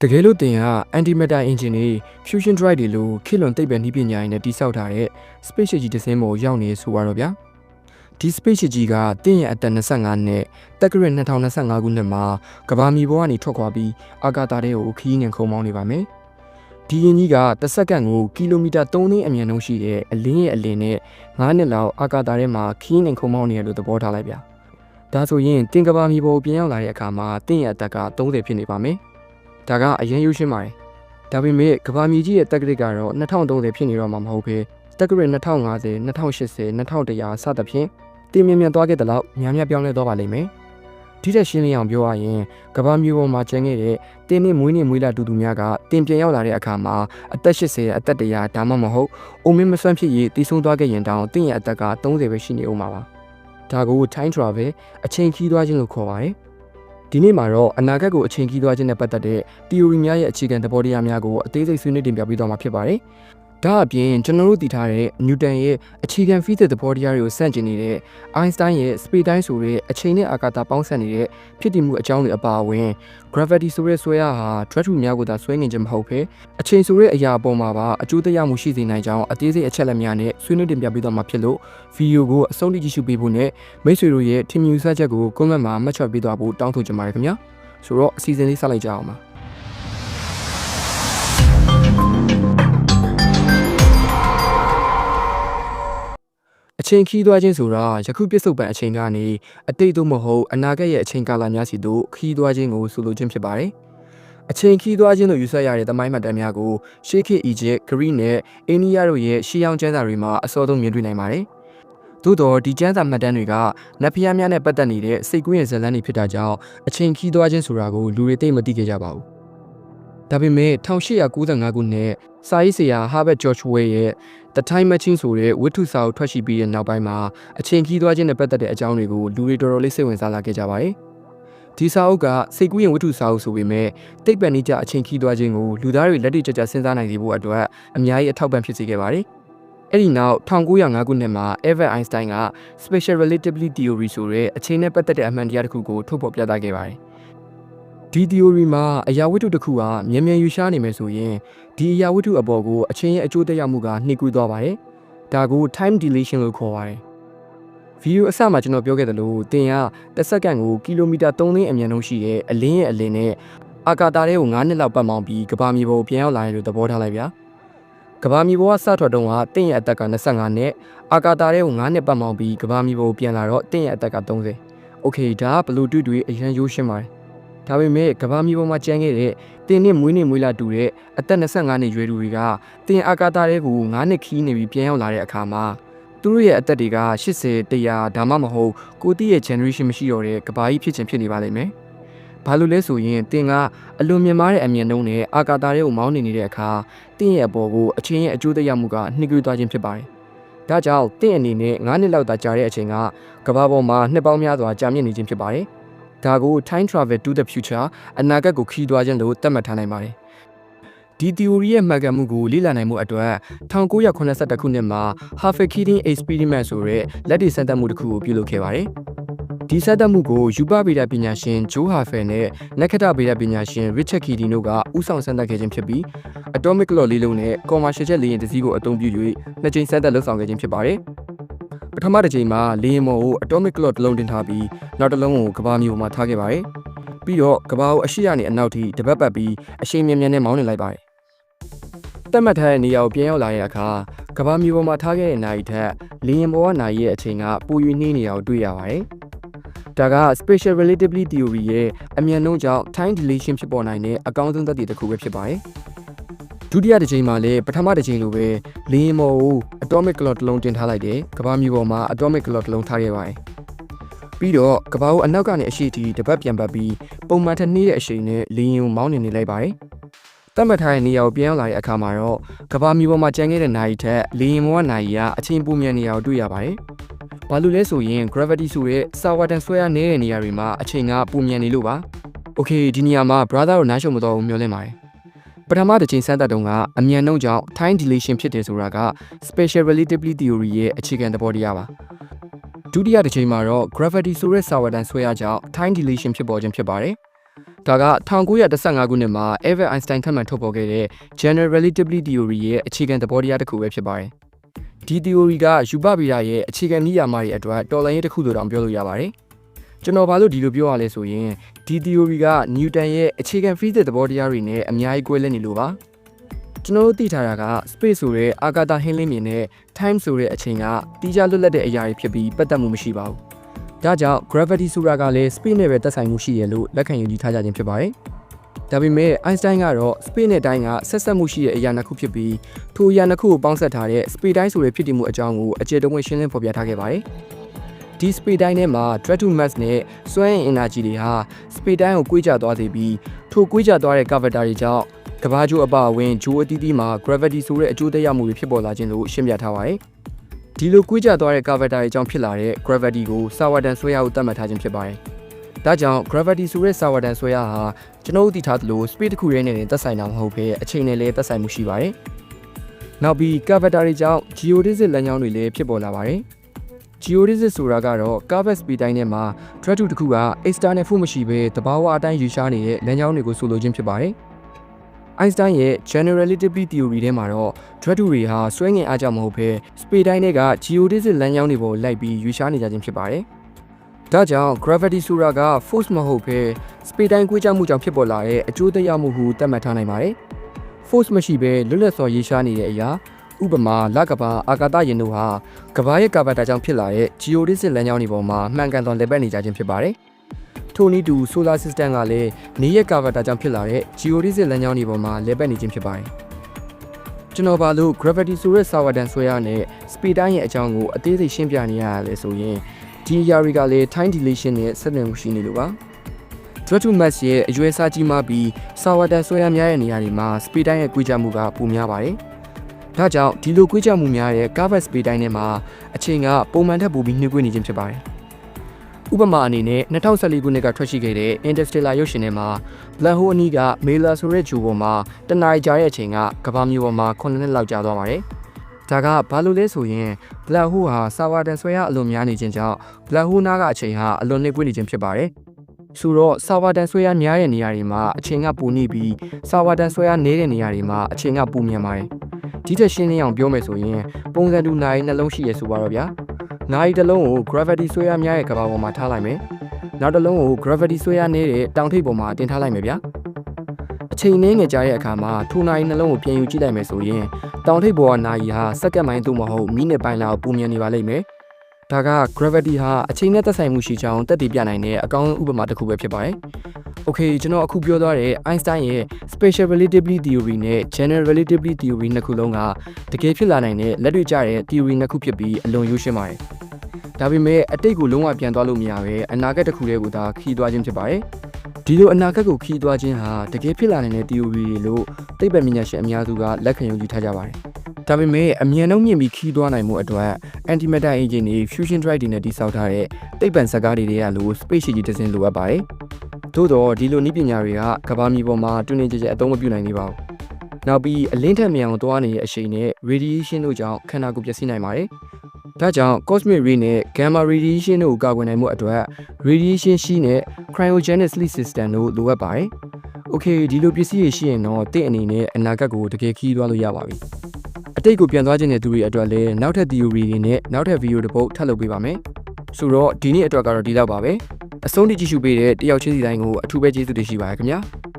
တကယ်လို့တင်က antimatter engine တွေ fusion drive တွေလိုခေတ်လွန်သိပ္ပံနည်းပညာတွေနဲ့တိစောက်ထားတဲ့ space ship ကြီးတစ်စင်းပေါ်ရောက်နေဆိုပါတော့ဗျာဒီ space ship ကြီးကတင်ရဲ့အသက်25နှစ်တက္ကရာ2025ခုနှစ်မှာကမ္ဘာမြေပေါ်ကနေထွက်ခွာပြီးအာကာသထဲကိုခရီးနှင်ခုန်မောင်းနေပါမယ်ဒီရင်ကြီးကတစ်စက္ကန့်ကိုကီလိုမီတာ3သိန်းအမြန်နှုန်းရှိတဲ့အလင်းရဲ့အလင်းနဲ့9နှစ်လောက်အာကာသထဲမှာခရီးနှင်ခုန်မောင်းနေရလို့သဘောထားလိုက်ဗျာဒါဆိုရင်တင်ကမ္ဘာမြေပေါ်ပြန်ရောက်လာတဲ့အခါမှာတင်ရဲ့အသက်က30ဖြစ်နေပါမယ်ဒါကအရင်ယူရှင်းပါတယ်ဒါပေမဲ့ကမ္ဘာမြေကြီးရဲ့တက္ကရာကတော့2030ဖြစ်နေတော့မှမဟုတ်ဘဲတက္ကရာ2050 2080 2100စသဖြင့်တင်မြင်မြန်သွားခဲ့တဲ့လောက်များများပြောင်းလဲသွားပါလိမ့်မယ်ဒီတဲ့ရှင်းလင်းအောင်ပြောရရင်ကမ္ဘာမြေပေါ်မှာကျန်ခဲ့တဲ့တင်နဲ့မွေးနေ့မွေးလာတူတူများကတင်ပြန်ရောက်လာတဲ့အခါမှာအသက်80အသက်100ဒါမှမဟုတ်အိုမင်းမဆွမ်းဖြစ်ရေးတည်ဆုံသွားခဲ့ရင်တောင်တင်ရဲ့အသက်က30ပဲရှိနေဦးမှာပါဒါကို time travel အချိန်ခီးသွားခြင်းလို့ခေါ်ပါတယ်ဒီနေ့မှာတော့အနာဂတ်ကိုအချိန်ကြီးသွားခြင်းနဲ့ပတ်သက်တဲ့ theory များရဲ့အခြေခံသဘောတရားများကိုအသေးစိတ်ဆွေးနွေးတင်ပြပေးသွားမှာဖြစ်ပါတယ်။ဒါအပြင်ကျွန်တော်တို့သိထားတဲ့ Newton ရဲ့အခြေခံ physics သဘောတရားတွေကိုစန့်ကျင်နေတဲ့ Einstein ရဲ့ space time ဆိုတဲ့အချိန်နဲ့အာကာသပေါင်းစပ်နေတဲ့ဖြစ်တည်မှုအကြောင်းတွေအပါအဝင် gravity ဆိုတဲ့ဆွဲအားဟာ drag ထုများကိုသာဆွဲငင်ခြင်းမဟုတ်ဘဲအချိန်ဆိုတဲ့အရာအပေါ်မှာပါအကျိုးသက်ရောက်မှုရှိစေနိုင်ကြောင်းအသေးစိတ်အချက်လက်များနဲ့ဆွေးနွေးတင်ပြပေးသွားမှာဖြစ်လို့ဗီဒီယိုကိုအဆုံးထိကြည့်ရှုပေးဖို့နဲ့မိတ်ဆွေတို့ရဲ့ထင်မြင်ယူဆချက်ကို comment မှာမှတ်ချက်ပေးသွားဖို့တောင်းဆိုချင်ပါတယ်ခင်ဗျာ။ဆိုတော့အစီအစဉ်လေးစလိုက်ကြအောင်ပါအချိန်ခီးသွားခြင်းဆိုတာယခုပြစ္ဆုတ်ပံအချိန်ကနေအတိတ်သို့မဟုတ်အနာဂတ်ရဲ့အချိန်ကာလများစီသို့ခီးသွားခြင်းကိုဆိုလိုခြင်းဖြစ်ပါတယ်အချိန်ခီးသွားခြင်းလို့ယူဆရတဲ့သမိုင်းမှတ်တမ်းများကိုရှေးခေတ်အီဂျစ်ဂရိနဲ့အိန္ဒိယတို့ရဲ့ရှေးဟောင်းကျမ်းစာတွေမှာအစောဆုံးမြင်တွေ့နိုင်ပါတယ်သို့တော့ဒီကျမ်းစာမှတ်တမ်းတွေကနတ်ဖျားများနဲ့ပတ်သက်နေတဲ့စိတ်ကူးရဲ့ဇာတ်လမ်းတွေဖြစ်တာကြောင့်အချိန်ခီးသွားခြင်းဆိုတာကိုလူတွေသိမသိခဲ့ကြပါဘူးဒါပေမဲ့1895ခုနှစ်စာရေးဆရာ Herbert George Way ရဲ့ The Time Machine ဆိုတဲ့ဝတ္ထုစာအုပ်ထွက်ရှိပြီးတဲ့နောက်ပိုင်းမှာအချိန်ခီးသွားခြင်းနဲ့ပတ်သက်တဲ့အကြောင်းတွေကိုလူတွေတော်တော်လေးစိတ်ဝင်စားလာခဲ့ကြပါတယ်ဒီစာအုပ်ကစိတ်ကူးရင်ဝတ္ထုစာအုပ်ဆိုပေမဲ့တိတ်ပံနိကြအချိန်ခီးသွားခြင်းကိုလူသားတွေလက်တွေ့ကျကျစဉ်းစားနိုင်စေဖို့အတွက်အများကြီးအထောက်ပံ့ဖြစ်စေခဲ့ပါတယ်အဲ့ဒီနောက်1905ခုနှစ်မှာ Albert Einstein က Special Relativity Theory ဆိုတဲ့အချိန်နဲ့ပတ်သက်တဲ့အမှန်တရားတစ်ခုကိုထုတ်ဖော်ပြသခဲ့ပါတယ်ဒီ theory မှာအရာဝတ္ထုတစ်ခုကမြန်မြန်ယူရှားနေမယ်ဆိုရင်ဒီအရာဝတ္ထုအပေါ်ကိုအချိန်ရဲ့အကျိုးသက်ရောက်မှုကနှိကွေးသွားပါတယ်ဒါကို time dilation လို့ခေါ်ပါတယ်ဗီဒီယိုအစမှာကျွန်တော်ပြောခဲ့သလိုတင်ကတစ်စက္ကန့်ကိုကီလိုမီတာ3သိန်းအမြန်နှုန်းရှိတဲ့အလင်းရဲ့အလင်းနဲ့အာကာသထဲကို9နှစ်လောက်ပတ်မောင်းပြီးကမ္ဘာမြေပေါ်ပြန်ရောက်လာတယ်လို့သဘောထားလိုက်ဗျာကမ္ဘာမြေပေါ်ကစထွက်တော့တင့်ရဲ့အသက်က25နှစ်အာကာသထဲကို9နှစ်ပတ်မောင်းပြီးကမ္ဘာမြေပေါ်ပြန်လာတော့တင့်ရဲ့အသက်က30โอเคဒါကဘလူးတွေ့အရန်ရိုးရှင်းပါတယ်ဒါပေမဲ့ကမ္ဘာမြေပေါ်မှာကျန်ခဲ့တဲ့တင်နဲ့မွေးနေ့မွေးလာတူတဲ့အသက်25နှစ်ရွယ်သူတွေကတင်အာကာသထဲကို9နှစ်ခီးနေပြီးပြန်ရောက်လာတဲ့အခါမှာသူတို့ရဲ့အသက်တွေက80 100ဒါမှမဟုတ်ကိုတိရဲ့ generation မရှိတော့တဲ့ကမ္ဘာကြီးဖြစ်နေပါလိမ့်မယ်။ဘာလို့လဲဆိုရင်တင်ကအလွန်မြင့်မားတဲ့အမြင်နှုန်းနဲ့အာကာသထဲကိုမောင်းနေတဲ့အခါတင်ရဲ့အပေါ်ကိုအချင်းရဲ့အကျိုးသက်ရောက်မှုကနှိကွေးသွားခြင်းဖြစ်ပါတယ်။ဒါကြောင့်တင်အနေနဲ့9နှစ်လောက်သာကြာတဲ့အချိန်ကကမ္ဘာပေါ်မှာနှစ်ပေါင်းများစွာကြာမြင့်နေခြင်းဖြစ်ပါတယ်။ဒါကို time travel to the future အနာဂတ်ကိုခီးသွားခြင်းလို့သတ်မှတ်ထားနိုင်ပါတယ်ဒီ theory ရဲ့မှန်ကန်မှုကိုလေ့လာနိုင်မှုအတွက်1982ခုနှစ်မှာ Harvard Kidding Experiment ဆိုတဲ့လက်တွေ့စမ်းသပ်မှုတစ်ခုကိုပြုလုပ်ခဲ့ပါတယ်ဒီစမ်းသပ်မှုကိုရူပဗေဒပညာရှင် Joe Harvey နဲ့နက္ခတ္တဗေဒပညာရှင် Richard Kidding တို့ကဦးဆောင်စမ်းသပ်ခဲ့ခြင်းဖြစ်ပြီး atomic clock လေးလုံးနဲ့ commercial jet လေယာဉ်တစ်စီးကိုအသုံးပြု၍နှစ်ကြိမ်စမ်းသပ်လုပ်ဆောင်ခဲ့ခြင်းဖြစ်ပါတယ်ပထမတစ်ချိန်မှာလေယာဉ်ပေါ်ကို atomic clock တစ်လုံးတင်ထားပြီးနောက်တစ်လုံးကိုကမ္ဘာမြေပေါ်မှာထားခဲ့ပါတယ်ပြီးတော့ကမ္ဘာကိုအရှိကနေအနောက်ထိတပတ်ပတ်ပြီးအရှိန်မြန်မြန်နဲ့မောင်းနေလိုက်ပါတယ်တတ်မှတ်ထားတဲ့နေရာကိုပြန်ရောက်လာတဲ့အခါကမ္ဘာမြေပေါ်မှာထားခဲ့တဲ့နာရီထက်လေယာဉ်ပေါ်ကနာရီရဲ့အချိန်ကပို၍နှေးနေတာကိုတွေ့ရပါတယ်ဒါက Special Relativity Theory ရဲ့အမြန်နှုန်းကြောင့် time dilation ဖြစ်ပေါ်နိုင်တဲ့အကောင်းဆုံးသက်သေတစ်ခုပဲဖြစ်ပါတယ်ဒုတိယတစ်ချိန်မှာလည်းပထမတစ်ချိန်လိုပဲလေယာဉ်ပေါ်ကို atomic clock တစ်လုံးတင်ထားလိုက်တယ်ကမ္ဘာမြေပေါ်မှာ atomic clock တစ်လုံးထားခဲ့ပါတယ်ပြီးတော့ကမ္ဘာကိုအနောက်ကနေအရှေ့ထိတပတ်ပြန်ပတ်ပြီးပုံမှန်ထက်နှေးတဲ့အချိန်နဲ့လေယာဉ်ကိုမောင်းနေလိုက်ပါတယ်တတ်မှတ်ထားတဲ့နေရာကိုပြန်ရောက်လာတဲ့အခါမှာတော့ကမ္ဘာမြေပေါ်မှာကျန်ခဲ့တဲ့နာရီထက်လေယာဉ်ပေါ်ကနာရီကအချိန်ပိုမြန်နေရာကိုတွေ့ရပါတယ်ဘာလို့လဲဆိုရင် gravity ဆိုတဲ့စာဝတ္တန်ဆွဲအားနည်းတဲ့နေရာတွေမှာအချိန်ကပိုမြန်နေလို့ပါโอเคဒီနေရာမှာ brother ကိုနားရှုံမတော့ဘူးမျှော်လင့်ပါတယ်ပထမတစ်ချိန်စမ်းသပ်တုန်းကအမြန်နှုန်းကြောင့် time dilation ဖြစ်တယ်ဆိုတာက Special Relativity Theory ရဲ့အခြေခံသဘောတရားပါဒုတိယတစ်ချိန်မှာတော့ gravity ဆိုတဲ့စာဝတ္တန်ဆွဲအားကြောင့် time dilation ဖြစ်ပေါ်ခြင်းဖြစ်ပါတယ် ဒါက1915ခုနှစ်မှာ Albert Einstein ထပ်မံထုတ်ဖော်ခဲ့တဲ့ General Relativity Theory ရဲ့အခြေခံသဘောတရားတစ်ခုပဲဖြစ်ပါတယ်။ဒီ theory ကယူပဗေဒရဲ့အခြေခံနည်းယာမတွေအတွက်တော်လှန်ရေးတစ်ခုလို့တောင်ပြောလို့ရပါတယ်။ကျွန်တော်ဘာလို့ဒီလိုပြောရလဲဆိုရင်ဒီ theory က Newton ရဲ့အခြေခံ physics သဘောတရားတွေနဲ့အများကြီးကွဲလွဲနေလို့ပါ။ကျွန်တော်တို့သိထားတာက space ဆိုတဲ့အာကာသဟင်းလင်းမြင်နဲ့ time ဆိုတဲ့အချိန်ကတိကျလွတ်လပ်တဲ့အရာတွေဖြစ်ပြီးပတ်သက်မှုမရှိပါဘူး။ဒါကြောင့် gravity ဆိုတာကလည်း space နဲ့ပဲသက်ဆိုင်မှုရှိရလို့လက်ခံယူထားကြခြင်းဖြစ်ပါတယ်။ဒါပေမဲ့ Einstein ကတော့ space နဲ့ time ကဆက်ဆက်မှုရှိတဲ့အရာနှစ်ခုဖြစ်ပြီးထိုအရာနှစ်ခုကိုပေါင်းစပ်ထားတဲ့ space time ဆိုတဲ့ဖြစ်တည်မှုအကြောင်းကိုအကျေတုံးဝင်ရှင်းလင်းဖော်ပြထားခဲ့ပါတယ်။ဒီ space time ထဲမှာ drag to mass နဲ့စွမ်းအင် energy တွေဟာ space time ကိုကွေးကျသွားစေပြီးထိုကွေးကျသွားတဲ့ curvature တွေကြောင့်ကမ္ဘာကျိုးအပအဝင်ဂျိုးအသီးသီးမှာ gravity ဆိုတဲ့အကျိုးသက်ရောက်မှုတွေဖြစ်ပေါ်လာခြင်းလို့ရှင်းပြထားပါတယ်။ဒီလိုကွေးကျသွားတဲ့ curvature တွေကြောင့်ဖြစ်လာတဲ့ gravity ကိုစာဝတ္တန်ဆွဲအားကိုသတ်မှတ်ထားခြင်းဖြစ်ပါတယ်။ဒါကြောင့် gravity ဆိုတဲ့စာဝတ္တန်ဆွဲအားဟာကျွန်တော်တို့သိထားသလို space တစ်ခုရဲ့နေနဲ့သက်ဆိုင်တာမဟုတ်ဘဲအချိန်နဲ့လည်းသက်ဆိုင်မှုရှိပါတယ်။နောက်ပြီး curvature တွေကြောင့် geodesic လမ်းကြောင်းတွေလည်းဖြစ်ပေါ်လာပါတယ်။ geodesic ဆိုတာကတော့ curved space time ထဲမှာ drag to တစ်ခုက external force မရှိဘဲတဘာဝအတိုင်းရွေ့ရှားနေတဲ့လမ်းကြောင်းတွေကိုဆိုလိုခြင်းဖြစ်ပါတယ်။ Einstein ရဲ့ General Relativity Theory ထဲမှာတော့ drag to တွေဟာစွဲငင်အားကြောင့်မဟုတ်ဘဲ space time တွေက geodesic လမ်းကြောင်းတွေပေါ်လိုက်ပြီးရွေ့ရှားနေကြခြင်းဖြစ်ပါတယ်။ဒါကြောင့် gravity ဆိုတာက force မဟုတ်ဘဲ space time ကွေးကျမှုကြောင့်ဖြစ်ပေါ်လာတဲ့အကျိုးသက်ရောက်မှုဟုသတ်မှတ်ထားနိုင်ပါတယ်။ force မရှိဘဲလွတ်လပ်စွာရွေ့ရှားနေတဲ့အရာဥပမာလကဘာအာကာသယာဉ်တို့ဟာကဘာရဲ့ကာဗတာကြောင့်ဖြစ်လာတဲ့ geodesic လမ်းကြောင်းတွေပေါ်မှာမှန်ကန်စွာလည်ပတ်နေကြခြင်းဖြစ်ပါတယ်။ထို့နည်းတူ solar system ကလည်းနေရဲ့ကာဗတာကြောင့်ဖြစ်လာတဲ့ geodesic လမ်းကြောင်းတွေပေါ်မှာလည်ပတ်နေခြင်းဖြစ်ပါတယ်။ကျွန်တော်ဘာလို့ gravity ဆိုတဲ့စာဝတ္တန်ဆွဲအားနဲ့ space time ရဲ့အကြောင်းကိုအသေးစိတ်ရှင်းပြနေရလဲဆိုရင်ဒီအရာတွေကလည်း time dilation နဲ့ဆက်နွယ်မှုရှိနေလို့ပါ။ drag to mass ရဲ့အရွယ်အစားကြီးမားပြီးစာဝတ္တန်ဆွဲအားများတဲ့နေရာတွေမှာ space time ရဲ့ကွေးကျမှုကပိုများပါတယ်။ဒါကြောင့်ဒီလိုကွေးကျမှုများတဲ့ curved space time ထဲမှာအချိန်ကပုံမှန်ထက်ပိုပြီးနှေးကွေးနေခြင်းဖြစ်ပါတယ်။ဥပမာအနေနဲ့2014ခုနှစ်ကထွက်ရှိခဲ့တဲ့ Interstellar ရုပ်ရှင်ထဲမှာ Black Hole အနီးက Miller ဆိုတဲ့ဂျိုပေါ်မှာတနားရီကြာတဲ့အချိန်ကကမ္ဘာမြေပေါ်မှာ9နှစ်လောက်ကြာသွားပါတယ်။ဒါကဘာလို့လဲဆိုရင် Black Hole ဟာစာဝတ္တန်ဆွဲအားအလွန်များနေခြင်းကြောင့် Black Hole နားကအချိန်ဟာအလွန်နှေးကွေးနေခြင်းဖြစ်ပါတယ်။ဆိုတော့စာဝတ္တန်ဆွဲအားများတဲ့နေရာတွေမှာအချိန်ကပိုနှေးပြီးစာဝတ္တန်ဆွဲအားနည်းတဲ့နေရာတွေမှာအချိန်ကပိုမြန်ပါတယ်။ဒီထက်ရှင်းလင်းအောင်ပြောမယ်ဆိုရင်ပုံစံတူနာရီနှလုံးရှိရဆိုပါတော့ဗျာ။နာရီတစ်လုံးကို gravity ဆွဲအားများတဲ့ကမ္ဘာပေါ်မှာထားလိုက်မယ်။နောက်တစ်လုံးကို gravity ဆွဲအားနည်းတဲ့တောင်ထိပ်ပေါ်မှာတင်ထားလိုက်မယ်ဗျာ။အချိန်နည်းငယ်ကြာတဲ့အခါမှာထိုနာရီနှလုံးကိုပြန်ယူကြည့်လိုက်မယ်ဆိုရင်တောင်ထိပ်ပေါ်ကနာရီဟာစက္ကန့်ပိုင်းသို့မဟုတ်မိနစ်ပိုင်းလောက်ပုံမြန်နေပါလိမ့်မယ်။ဒါက gravity ဟာအချိန်နဲ့သက်ဆိုင်မှုရှိကြောင်းသက်သေပြနိုင်တဲ့အကောင်းဥပမာတစ်ခုပဲဖြစ်ပါတယ်။ Okay ကျွန်တော်အခုပြောသွားတဲ့ Einstein ရဲ့ Special Relativity Theory နဲ့ General Relativity Theory နှစ်ခုလုံးကတကယ်ဖြစ်လာနိုင်တဲ့လက်တွေ့ကျတဲ့ theory နှစ်ခုဖြစ်ပြီးအလွန်ရိုးရှင်းပါတယ်။ဒါပေမဲ့အတိတ်ကိုလုံးဝပြန်သွားလို့မရပဲအနာဂတ်တစ်ခုတည်းကိုသာခီးသွားခြင်းဖြစ်ပါတယ်။ဒီလိုအနာဂတ်ကိုခီးသွားခြင်းဟာတကယ်ဖြစ်လာနိုင်တဲ့ theory တွေလို့သိပ္ပံပညာရှင်အများစုကလက်ခံယူထားကြပါတယ်။ဒါပေမဲ့အမြန်နှုန်းမြင့်ပြီးခီးသွားနိုင်မှုအတွက် antimatter engine တွေ fusion drive တွေနဲ့တည်ဆောက်ထားတဲ့သိပ္ပံစကားတွေကလို့ space ship ကြီးတစ်စင်းလိုအပ်ပါတယ်။သို့တော့ဒီလိုနည်းပညာတွေကကမ္ဘာမြေပေါ်မှာတွင်တွင်ကျကျအသုံးမပြုနိုင်သေးပါဘူး။နောက်ပြီးအလင်းထက်မြန်အောင်သွားနေတဲ့အရှိန်နဲ့ radiation တို့ကြောင့်ခန္ဓာကိုယ်ပျက်စီးနိုင်ပါတယ်။ဒါကြောင့် cosmic ray နဲ့ gamma radiation တို့ကိုကာကွယ်နိုင်မှုအတွက် radiation shield နဲ့ cryogenic sleep system တို့လိုအပ်ပါတယ်။ Okay ဒီလိုပစ္စည်းတွေရှိရင်တော့တင့်အနေနဲ့အနာဂတ်ကိုတကယ်ခီးသွားလို့ရပါပြီ။အတိတ်ကိုပြန်သွားခြင်းတဲ့သူတွေအတွက်လည်းနောက်ထပ် theory တွေနဲ့နောက်ထပ် video တစ်ပုဒ်ထပ်လုပ်ပေးပါမယ်။ဆိုတော့ဒီနေ့အတွက်ကတော့ဒီလောက်ပါပဲ။အဆုံးထိကြည့်ရှုပေးတဲ့တယောက်ချင်းစီတိုင်းကိုအထူးပဲကျေးဇူးတင်ရှိပါတယ်ခင်ဗျာ။